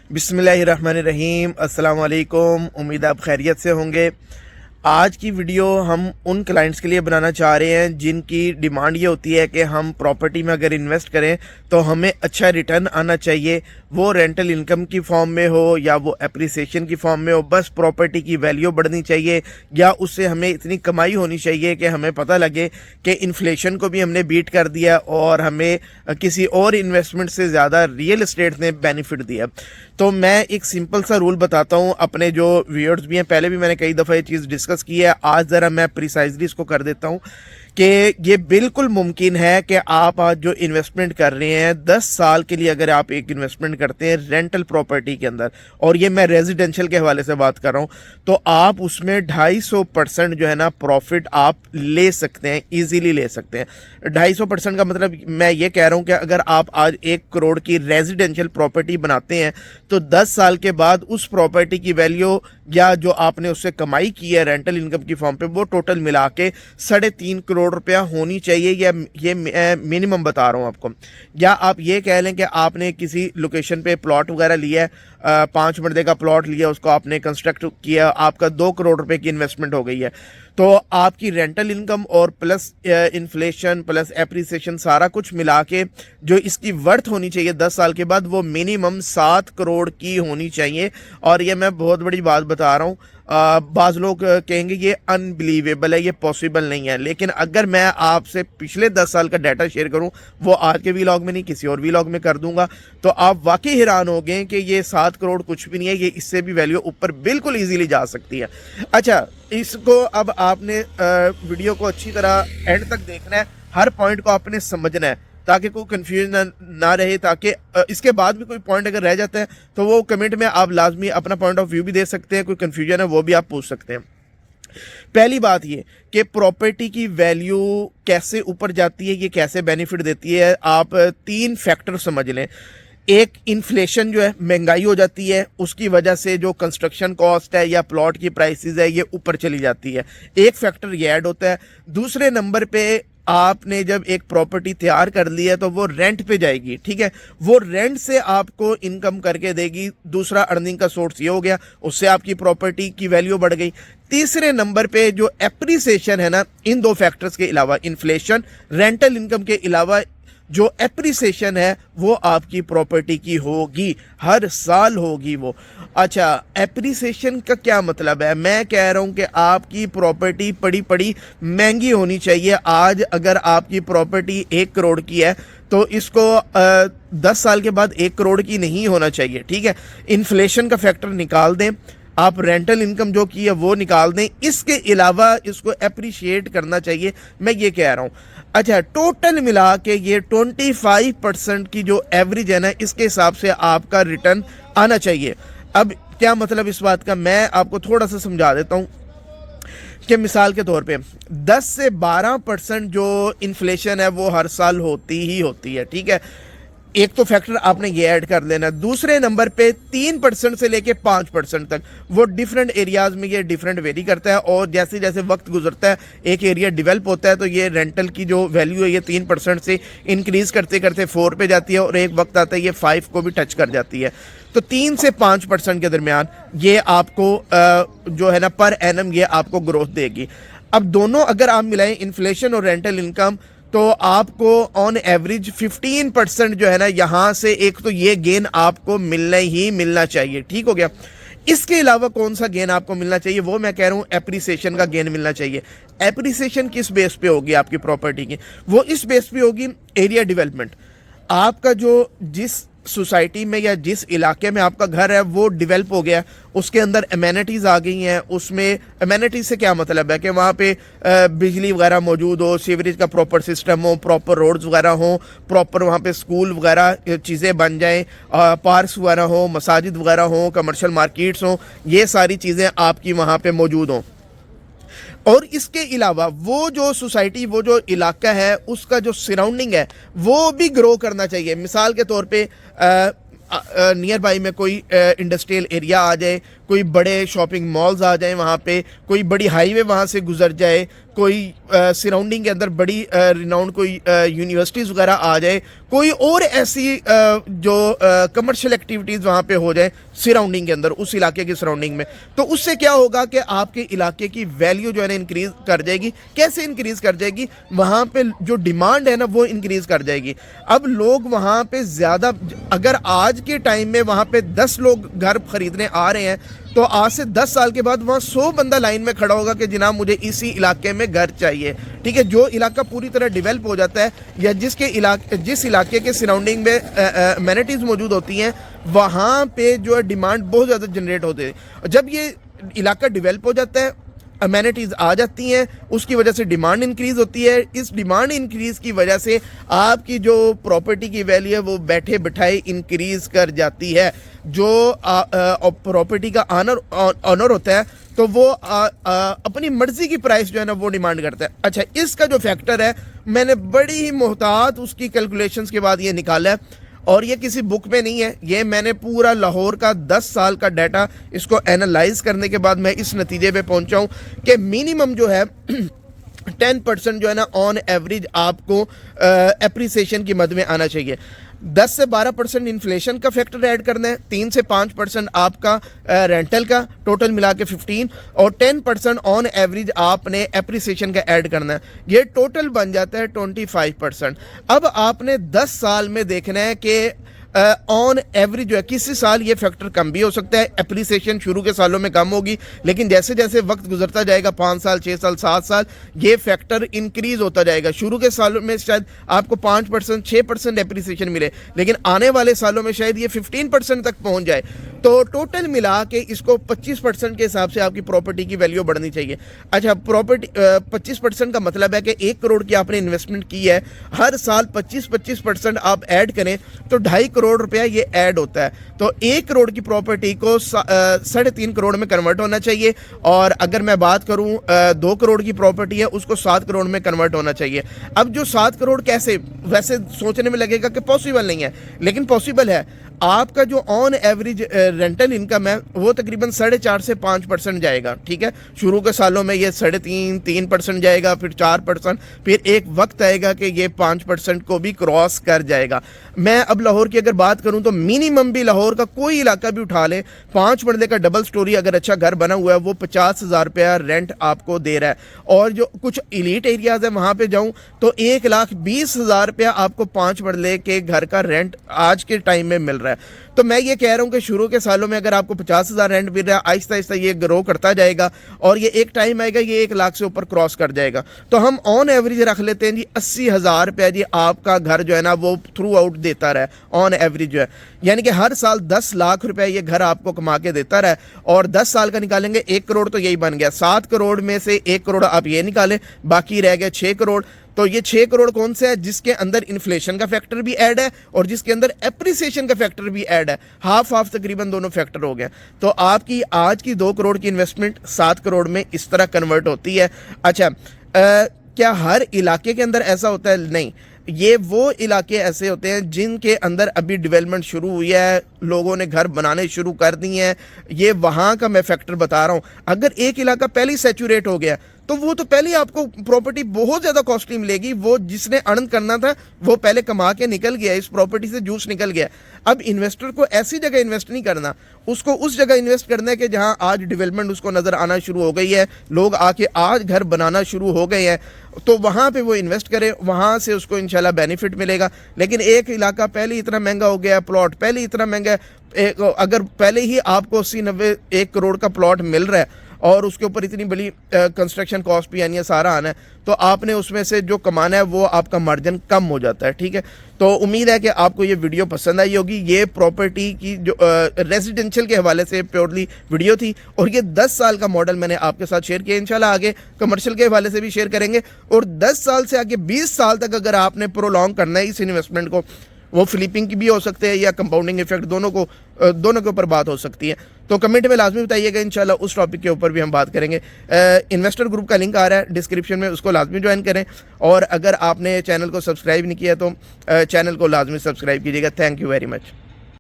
बिस्मिल्लाहिर्रहमानिर्रहीम। अस्सलाम वालेकुम। उम्मीद आप खैरियत से होंगे। आज की वीडियो हम उन क्लाइंट्स के लिए बनाना चाह रहे हैं जिनकी डिमांड ये होती है कि हम प्रॉपर्टी में अगर इन्वेस्ट करें तो हमें अच्छा रिटर्न आना चाहिए, वो रेंटल इनकम की फॉर्म में हो या वो एप्रिसिएशन की फॉर्म में हो। बस प्रॉपर्टी की वैल्यू बढ़नी चाहिए या उससे हमें इतनी कमाई होनी चाहिए कि हमें पता लगे कि इन्फ्लेशन को भी हमने बीट कर दिया और हमें किसी और इन्वेस्टमेंट से ज़्यादा रियल एस्टेट ने बेनिफिट दिया। तो मैं एक सिंपल सा रूल बताता हूँ अपने जो व्यूअर्स भी हैं, पहले भी मैंने कई दफ़ा ये चीज़ डिस्कस की है, आज ज़रा मैं प्रिसाइजली इसको कर देता हूँ कि ये बिल्कुल मुमकिन है कि आप आज जो इन्वेस्टमेंट कर रहे हैं 10 साल के लिए अगर आप एक इन्वेस्टमेंट करते हैं रेंटल प्रॉपर्टी के अंदर, और ये मैं रेजिडेंशियल के हवाले से बात कर रहा हूँ, तो आप उसमें 250% जो है ना प्रॉफिट आप ले सकते हैं, इजीली ले सकते हैं। 250% का मतलब मैं ये कह रहा हूँ कि अगर आप आज 1 करोड़ की रेजिडेंशियल प्रॉपर्टी बनाते हैं तो 10 साल के बाद उस प्रॉपर्टी की वैल्यू या जो आपने उससे कमाई की है रेंटल इनकम की फॉर्म पे, वो टोटल मिला के 3.5 करोड़ रुपया होनी चाहिए। या ये मिनिमम बता रहा हूँ आपको। या आप ये कह लें कि आपने किसी लोकेशन पे प्लॉट वगैरह लिया है, 5 मरले का प्लॉट लिया, उसको आपने कंस्ट्रक्ट किया, आपका 2 करोड़ रुपए की इन्वेस्टमेंट हो गई है, तो आपकी रेंटल इनकम और प्लस इन्फ्लेशन प्लस एप्रिसिएशन सारा कुछ मिला के जो इसकी वर्थ होनी चाहिए 10 साल के बाद, वो मिनिमम 7 करोड़ की होनी चाहिए। और ये मैं बहुत बड़ी बात बता रहा हूँ, बाज़ लोग कहेंगे ये अनबिलीवेबल है, ये पॉसिबल नहीं है, लेकिन अगर मैं आपसे पिछले 10 साल का डाटा शेयर करूं, वो आज के वीलॉग में नहीं किसी और वीलॉग में कर दूंगा, तो आप वाकई हैरान हो गए कि ये 7 करोड़ कुछ भी नहीं है, ये इससे भी वैल्यू ऊपर बिल्कुल ईजीली जा सकती है। अच्छा, इसको अब आपने वीडियो को अच्छी तरह एंड तक देखना है, हर पॉइंट को आपने समझना है ताकि कोई कंफ्यूजन ना रहे, ताकि इसके बाद भी कोई पॉइंट अगर रह जाता है तो वो कमेंट में आप लाजमी अपना पॉइंट ऑफ व्यू भी दे सकते हैं, कोई कंफ्यूजन है वो भी आप पूछ सकते हैं। पहली बात ये कि प्रॉपर्टी की वैल्यू कैसे ऊपर जाती है, ये कैसे बेनिफिट देती है, आप 3 फैक्टर समझ लें। एक, इन्फ्लेशन जो है, महंगाई हो जाती है, उसकी वजह से जो कंस्ट्रक्शन कॉस्ट है या प्लॉट की प्राइसेस है ये ऊपर चली जाती है, एक फैक्टर ये ऐड होता है। दूसरे नंबर पे आपने जब एक प्रॉपर्टी तैयार कर ली है तो वो रेंट पे जाएगी, ठीक है, वो रेंट से आपको इनकम करके देगी, दूसरा अर्निंग का सोर्स ये हो गया, उससे आपकी प्रॉपर्टी की वैल्यू बढ़ गई। तीसरे नंबर पे जो एप्रिसिएशन है ना, इन 2 फैक्टर्स के अलावा, इन्फ्लेशन रेंटल इनकम के अलावा जो एप्रिसिएशन है वो आपकी प्रॉपर्टी की होगी, हर साल होगी वो। अच्छा, एप्रिसिएशन का क्या मतलब है? मैं कह रहा हूं कि आपकी प्रॉपर्टी पड़ी पड़ी महंगी होनी चाहिए। आज अगर आपकी प्रॉपर्टी 1 करोड़ की है तो इसको 10 साल के बाद 1 करोड़ की नहीं होना चाहिए, ठीक है। इन्फ्लेशन का फैक्टर निकाल दें, आप रेंटल इनकम जो की है वो निकाल दें, इसके अलावा इसको अप्रिशिएट करना चाहिए, मैं ये कह रहा हूं। अच्छा, टोटल मिला के ये 25% की जो एवरेज है ना, इसके हिसाब से आपका रिटर्न आना चाहिए। अब क्या मतलब इस बात का, मैं आपको थोड़ा सा समझा देता हूं कि मिसाल के तौर पे 10 से 12% जो इन्फ्लेशन है वो हर साल होती ही होती है, ठीक है। एक तो फैक्टर आपने ये ऐड कर लेना। दूसरे नंबर पे 3% से लेके 5% तक, वो डिफरेंट एरियाज में ये डिफरेंट वेरी करता है, और जैसे जैसे वक्त गुजरता है एक एरिया डेवलप होता है तो ये रेंटल की जो वैल्यू है ये 3% से इंक्रीज करते करते 4 पे जाती है, और एक वक्त आता है ये 5 को भी टच कर जाती है। तो 3 से 5% के दरमियान ये आपको जो है ना पर एनम ये आपको ग्रोथ देगी। अब दोनों अगर आप मिलाएं, इन्फ्लेशन और रेंटल इनकम, तो आपको ऑन एवरेज 15% जो है ना यहाँ से एक तो ये गेन आपको मिलना ही मिलना चाहिए, ठीक हो गया। इसके अलावा कौन सा गेन आपको मिलना चाहिए, वो मैं कह रहा हूँ एप्रिसिएशन का गेन मिलना चाहिए। एप्रिसिएशन किस बेस पे होगी आपकी प्रॉपर्टी की? वो इस बेस पे होगी एरिया डेवलपमेंट। आपका जो जिस सोसाइटी में या जिस इलाके में आपका घर है वो डेवलप हो गया, उसके अंदर एमेनिटीज़ आ गई हैं। उसमें एमेनिटीज़ से क्या मतलब है कि वहाँ पे बिजली वगैरह मौजूद हो, सीवरेज का प्रॉपर सिस्टम हो, प्रॉपर रोड्स वगैरह हो, प्रॉपर वहाँ पे स्कूल वगैरह चीज़ें बन जाएं, पार्क्स वगैरह हो, मसाजिद वगैरह हो, कमर्शियल मार्केट्स हो, ये सारी चीज़ें आपकी वहाँ पे मौजूद हों। और इसके अलावा वो जो सोसाइटी, वो जो इलाका है, उसका जो सराउंडिंग है वो भी ग्रो करना चाहिए। मिसाल के तौर पे नियर बाई में कोई इंडस्ट्रियल एरिया आ जाए, कोई बड़े शॉपिंग मॉल्स आ जाएं, वहाँ पे कोई बड़ी हाईवे वहाँ से गुजर जाए, कोई सराउंडिंग के अंदर बड़ी रिनाउंड कोई यूनिवर्सिटीज़ वगैरह आ जाए, कोई और ऐसी जो कमर्शियल एक्टिविटीज़ वहाँ पे हो जाए सराउंडिंग के अंदर, उस इलाके की सराउंडिंग में, तो उससे क्या होगा कि आपके इलाके की वैल्यू जो है ना इंक्रीज़ कर जाएगी। कैसे इंक्रीज़ कर जाएगी? वहाँ पे जो डिमांड है ना वो इंक्रीज़ कर जाएगी। अब लोग वहाँ पे ज़्यादा, अगर आज के टाइम में वहाँ पे 10 लोग घर ख़रीदने आ रहे हैं, तो आज से 10 साल के बाद वहाँ 100 बंदा लाइन में खड़ा होगा कि जनाब मुझे इसी इलाके में घर चाहिए। ठीक है, जो इलाका पूरी तरह डेवलप हो जाता है या जिस इलाके के सराउंडिंग में एमिनिटीज़ मौजूद होती हैं, वहाँ पे जो है डिमांड बहुत ज़्यादा जनरेट होती है। जब ये इलाका डेवलप हो जाता है, अमेनिटीज़ आ जाती हैं, उसकी वजह से डिमांड इंक्रीज़ होती है। इस डिमांड इंक्रीज़ की वजह से आपकी जो प्रॉपर्टी की वैल्यू है वो बैठे बिठाए इंक्रीज़ कर जाती है। जो प्रॉपर्टी का ऑनर होता है तो वो अपनी मर्ज़ी की प्राइस जो है ना वो डिमांड करता है। अच्छा, इसका जो फैक्टर है मैंने बड़ी ही मोहतात उसकी कैलकुलेशंस के बाद ये निकाला है, और ये किसी बुक में नहीं है, ये मैंने पूरा लाहौर का 10 साल का डाटा इसको एनालाइज करने के बाद मैं इस नतीजे पे पहुंचा हूं कि मिनिमम जो है 10% जो है ना ऑन एवरेज आपको एप्रिसिएशन की मद में आना चाहिए। 10 से 12% इन्फ्लेशन का फैक्टर ऐड करना है, 3 से 5% आपका रेंटल का, टोटल मिला के 15, और 10% ऑन एवरेज आपने एप्रिसिएशन का ऐड करना है। ये टोटल बन जाता है 25%। अब आपने 10 साल में देखना है कि ऑन एवरेज जो है, किसी साल ये फैक्टर कम भी हो सकता है, एप्रिसिएशन शुरू के सालों में कम होगी, लेकिन जैसे जैसे वक्त गुजरता जाएगा, 5 साल 6 साल 7 साल, ये फैक्टर इंक्रीज होता जाएगा। शुरू के सालों में शायद आपको 5% 6% एप्रिसिएशन मिले, लेकिन आने वाले सालों में शायद ये 15% तक पहुंच जाए। तो टोटल मिला के इसको 25% के हिसाब से आपकी प्रॉपर्टी की वैल्यू बढ़नी चाहिए। अच्छा, प्रॉपर्टी 25% का मतलब है कि 1 करोड़ की आपने इन्वेस्टमेंट की है, हर साल 25% आप ऐड करें तो 2.5 करोड़ रुपया ये ऐड होता है। तो 1 करोड़ की प्रॉपर्टी को 3.5 करोड़ में कन्वर्ट होना चाहिए, और अगर मैं बात करूं 2 करोड़ की प्रॉपर्टी है उसको 7 करोड़ में कन्वर्ट होना चाहिए। अब जो 7 करोड़ कैसे, वैसे सोचने में लगेगा कि पॉसिबल नहीं है, लेकिन पॉसिबल है। आपका जो ऑन एवरेज रेंटल इनकम है वो तकरीबन 4.5 से 5% जाएगा। ठीक है, शुरू के सालों में ये 3.5% जाएगा, फिर 4%, फिर एक वक्त आएगा कि ये 5% को भी क्रॉस कर जाएगा। मैं अब लाहौर की अगर बात करूं तो मिनिमम भी लाहौर का कोई इलाका भी उठा ले, 5 मरले का डबल स्टोरी अगर अच्छा घर बना हुआ है वो 50,000 रुपया रेंट आपको दे रहा है। और जो कुछ इलीट एरियाज है वहां पे जाऊं तो 1,20,000 रुपया आपको 5 मरले के घर का रेंट आज के टाइम में मिल रहा है। तो मैं ये कह रहा हूं कि शुरू के सालों में अगर आपको 50,000 रेंट मिल रहा है, आहिस्ता आहिस्ता ये ग्रो करता जाएगा और ये एक टाइम आएगा ये 1 लाख से ऊपर क्रॉस कर जाएगा। तो हम ऑन एवरेज रख लेते हैं जी 80,000 रुपया जी आपका घर जो है ना वो थ्रू आउट देता रहे ऑन एवरेज जो है, यानी कि हर साल 10 लाख रुपया ये घर आपको कमा के देता रहे। और 10 साल का निकालेंगे 1 करोड़, तो यही बन गया। 7 करोड़ में से 1 करोड़ आप ये निकालें, बाकी रह गए 6 करोड़। तो ये 6 करोड़ कौन सा है? जिसके अंदर इन्फ्लेशन का फैक्टर भी ऐड है और जिसके अंदर एप्रिसिएशन का फैक्टर भी ऐड है। हाफ तकरीबन दोनों फैक्टर हो गए। तो आपकी आज की 2 करोड़ की इन्वेस्टमेंट 7 करोड़ में इस तरह कन्वर्ट होती है। अच्छा, क्या हर इलाके के अंदर ऐसा होता है? नहीं, ये वो इलाके ऐसे होते हैं जिनके अंदर अभी डेवलपमेंट शुरू हुई है, लोगों ने घर बनाने शुरू कर दिए हैं। ये वहाँ का मैं फैक्टर बता रहा हूँ। अगर एक इलाका पहले ही सैचुरेट हो गया तो वो तो पहले आपको प्रॉपर्टी बहुत ज़्यादा कॉस्टली मिलेगी। वो जिसने अर्न करना था वो पहले कमा के निकल गया, इस प्रॉपर्टी से जूस निकल गया। अब इन्वेस्टर को ऐसी जगह इन्वेस्ट नहीं करना, उसको उस जगह इन्वेस्ट करना है कि जहां आज डेवलपमेंट उसको नज़र आना शुरू हो गई है, लोग आके आज घर बनाना शुरू हो गए हैं, तो वहाँ पे वो इन्वेस्ट करे, वहाँ से उसको इंशाल्लाह बेनिफिट मिलेगा। लेकिन एक इलाका पहले इतना महंगा हो गया, प्लॉट पहले इतना महंगा है, अगर पहले ही आपको 80-90 1 करोड़ का प्लॉट मिल रहा है और उसके ऊपर इतनी बड़ी कंस्ट्रक्शन कॉस्ट भी यानी सारा आना है, तो आपने उसमें से जो कमाना है वो आपका मार्जिन कम हो जाता है। ठीक है, तो उम्मीद है कि आपको ये वीडियो पसंद आई होगी। ये प्रॉपर्टी की जो रेजिडेंशियल के हवाले से प्योरली वीडियो थी और ये 10 साल का मॉडल मैंने आपके साथ शेयर किया। इंशाल्लाह आगे कमर्शियल के हवाले से भी शेयर करेंगे और 10 साल से आगे 20 साल तक अगर आपने प्रोलॉन्ग करना है इस इन्वेस्टमेंट को, वो फ्लिपिंग की भी हो सकते हैं या कंपाउंडिंग इफेक्ट, दोनों के ऊपर बात हो सकती है। तो कमेंट में लाजमी बताइएगा, इंशाल्लाह उस टॉपिक के ऊपर भी हम बात करेंगे। इन्वेस्टर ग्रुप का लिंक आ रहा है डिस्क्रिप्शन में, उसको लाजमी ज्वाइन करें। और अगर आपने चैनल को सब्सक्राइब नहीं किया तो चैनल को लाजमी सब्सक्राइब कीजिएगा। Thank you very much.